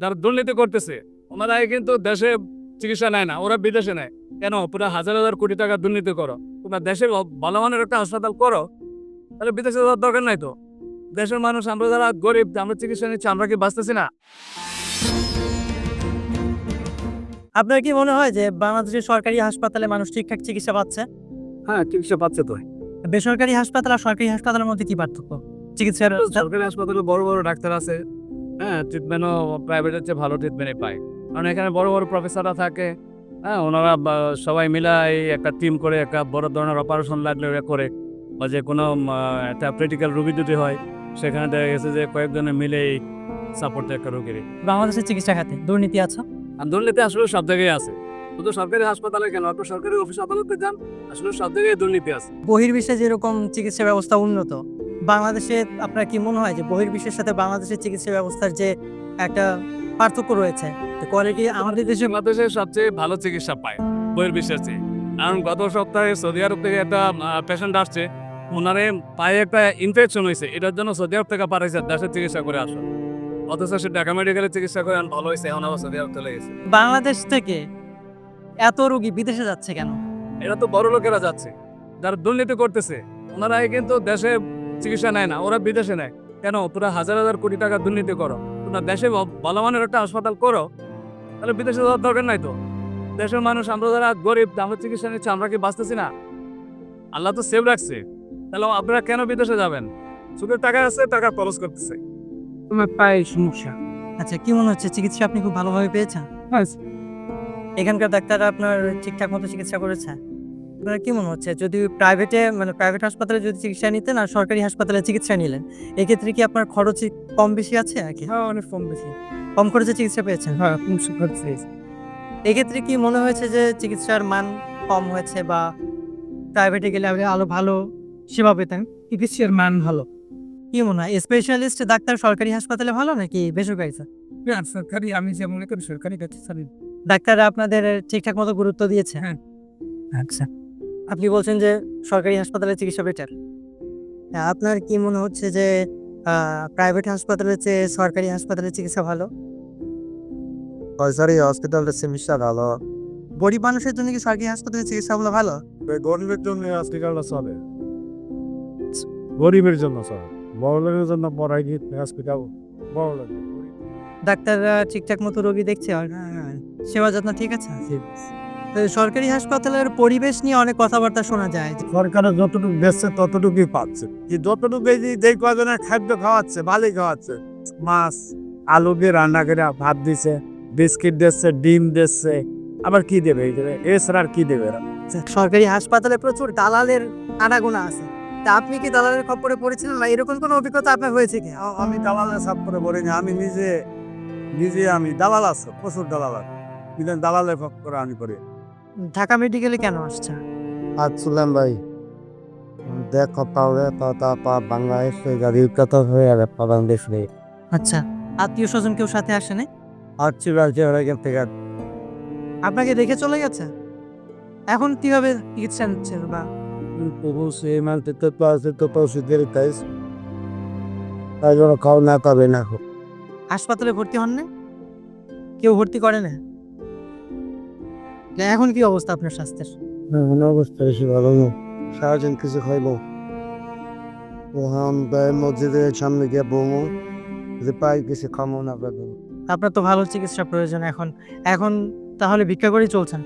যারা দুর্নীতি করতেছে ওনারা কিন্তু দেশে চিকিৎসা নেয় না, ওরা বিদেশে নেয়। কেন? পুরো হাজার হাজার কোটি টাকা দুর্নীতি করো, তোমরা দেশে ভালো মানের একটা হাসপাতাল করো, তাহলে বিদেশে যাওয়ার দরকার নাই তো। দেশের মানুষ আমরা যারা গরিব, আমরা চিকিৎসা নিচ্ছি, আমরা কি বাঁচতেছি না? আপনার কি মনে হয় যে বাংলাদেশের সরকারি হাসপাতালে মানুষ ঠিকঠাক চিকিৎসা পাচ্ছে? হ্যাঁ, চিকিৎসা পাচ্ছে তো। বেসরকারি হাসপাতাল আর সরকারি হাসপাতালের মধ্যে কি পার্থক্য? চিকিৎসার সরকারি হাসপাতালে বড় বড় ডাক্তার আছে, হ্যাঁ, ট্রিটমেন্টও প্রাইভেটের চেয়ে ভালো ট্রিটমেন্টই পায়। কারণ এখানে বড় বড় প্রফেসররা থাকে, হ্যাঁ, ওনারা সবাই মিলাই একটা টিম করে একটা বড় ধরনের অপারেশন লাগলে ওরা করে, বা যে কোনো একটা ক্রিটিক্যাল রোগী যদি হয় সেখানে দেখা গেছে যে কয়েকজনে মিলেই সাপোর্ট দেয় একটা রোগীর। বাংলাদেশের চিকিৎসা খাতে দুর্নীতি আছে? আর দুর্নীতি আসলে সব জায়গায় আছে, শুধু সরকারি হাসপাতালে কেন, আপনি সরকারি অফিস আদালতে যান, আসলে সব জায়গায় দুর্নীতি আছে। বহির্বিশ্বে যেরকম চিকিৎসা ব্যবস্থা উন্নত, বাংলাদেশে আপনার কি মনে হয় যে বহির্বিশ্বের সাথে বাংলাদেশের চিকিৎসা ব্যবস্থার যে একটা পার্থক্য রয়েছে, কোয়ালিটি আমাদের দেশে বাংলাদেশে সবচেয়ে ভালো চিকিৎসা পায় বহির্বিশ্বের চেয়ে। কারণ গত সপ্তাহে সৌদি আরব থেকে একটা পেশেন্ট আসছে, ওনারে পায়ে একটা ইনফেকশন হয়েছে, এটার জন্য সৌদি আরব থেকে পাঠাইছে দেশের চিকিৎসা করে আসো, অথচ সে ঢাকা মেডিকেলে চিকিৎসা করে ভালো হয়েছে, এখন আবার সৌদি আরব চলে গেছে। বাংলাদেশ থেকে এত রোগী বিদেশে যাচ্ছে কেন? এরা তো বড় লোকেরা যাচ্ছে, যারা দুর্নীতি করতেছে ওনারাই কিন্তু দেশে চিকিৎসা নেয় না, ওরা বিদেশে নেয়। কেন? পুরো হাজার হাজার কোটি টাকা দুর্নীতি করো, তোমরা দেশে ভালো মানের একটা হাসপাতাল করো, তাহলে বিদেশে যাওয়ার দরকার নাই তো। দেশের মানুষ আমরা যারা গরিব, আমরা চিকিৎসা নিচ্ছি, আমরা কি বাঁচতেছি না? আল্লাহ তো সেভ রাখছে, তাহলে আপনারা কেন বিদেশে যাবেন? সুদের টাকা আছে, টাকা খরচ করতেছে। তোমার পায়ের সমস্যা। আচ্ছা, কি মনে হচ্ছে চিকিৎসা আপনি খুব ভালোভাবে পেয়েছেন? এখানকার ডাক্তাররা আপনার ঠিকঠাক মতো চিকিৎসা করেছে? আপনার কি মনে হচ্ছে যদি প্রাইভেটে মানে প্রাইভেট হাসপাতালে যদি চিকিৎসা নিতেন আর সরকারি হাসপাতালে চিকিৎসা নিলেন, এক্ষেত্রে কি আপনার খরচ কম বেশি আছে নাকি? হ্যাঁ, অনেক কম বেশি। কম খরচে চিকিৎসা পেয়েছেন? হ্যাঁ, কম খরচ পেয়েছি। এক্ষেত্রে কি মনে হয়েছে যে চিকিৎসার মান কম হয়েছে বা প্রাইভেটে গেলে আপনি আরো ভালো সেবা পেতেন? চিকিৎসার মান ভালো। কি মনে হয় স্পেশালিস্ট ডাক্তার সরকারি হাসপাতালে ভালো নাকি বেসরকারিতে? সরকারি, আমি যে মনে করি সরকারি কাছে ডাক্তাররা আপনাদের ঠিকঠাক মতো গুরুত্ব দিয়েছে? হ্যাঁ। আচ্ছা, আপনি বলছেন যে সরকারি হাসপাতালে চিকিৎসা বেটার। আপনার কি মনে হচ্ছে যে প্রাইভেট হাসপাতালের চেয়ে সরকারি হাসপাতালে চিকিৎসা ভালো? সরকারি হসপিটালের চিকিৎসা ভালো। গরিব মানুষের জন্য কি সরকারি হাসপাতালে চিকিৎসাগুলো ভালো? গরিবের জন্য হসপিটালটা চলে, গরিবের জন্য চলে, বড় লোকের জন্য প্রাইভেট হসপিটাল বড় লোক। ডাক্তাররা ঠিকঠাক মতো রোগী দেখছে আর সেবা যত্ন ঠিক আছে? তো সরকারি হাসপাতালের পরিবেশ নিয়ে অনেক কথাবার্তা শোনা যায় যে সরকারের যতটুকু দিচ্ছে ততটুকুই পাচ্ছে, কি যতটুকু যেই কয়জনের খাদ্য খাওয়াচ্ছে ভালোই খাওয়াচ্ছে, মাছ আলু দিয়ে রান্না করে ভাত দিছে, বিস্কিট দিচ্ছে, ডিম দিচ্ছে, আবার কি দেবে এছাড়া আর কি দেবে এরা? সরকারি হাসপাতালে প্রচুর দালালের আনাগোনা আছে। তা আপনি কি দালালের খপ্পরে পড়েছিলেন বা এরকম কোনো অভিজ্ঞতা আপনার হয়েছে কি? আমি দালালের সাপ করে বলিনি, আমি নিজে আমি দালাল আছে, প্রচুর দালাল আছে, কিন্তু দালালের পক্ষ করে আমি করি। ঢাকা মেডিকেলে কেন আসছে? আসছিলাম ভাই, দেখো পাওয়া বাংলাদেশে গাড়ির কথা হয়ে আর বাংলাদেশ নেই। আচ্ছা, আত্মীয় স্বজন কেউ সাথে আসে নাই? আসছিল ওরা এখান থেকে আপনাকে দেখে চলে গেছে? এখন কিভাবে চিকিৎসা নিচ্ছেন বা পৌঁছে মানতে তো পৌঁছে দেরি তাই তাই জন্য খাওয়া না পাবে না। হাসপাতালে ভর্তি হন না? কেউ ভর্তি করে না? এখন কি অবস্থা আপনার স্বাস্থ্যের? অবস্থা বেশি ভালো না, সারাদিন কিছু খাইব, ওখান মসজিদের সামনে গিয়ে বমো যে পাই কিছু খামো না পাবো। আপনার তো ভালো চিকিৎসা প্রয়োজন এখন। এখন তাহলে ভিক্ষা করেই চলছেন?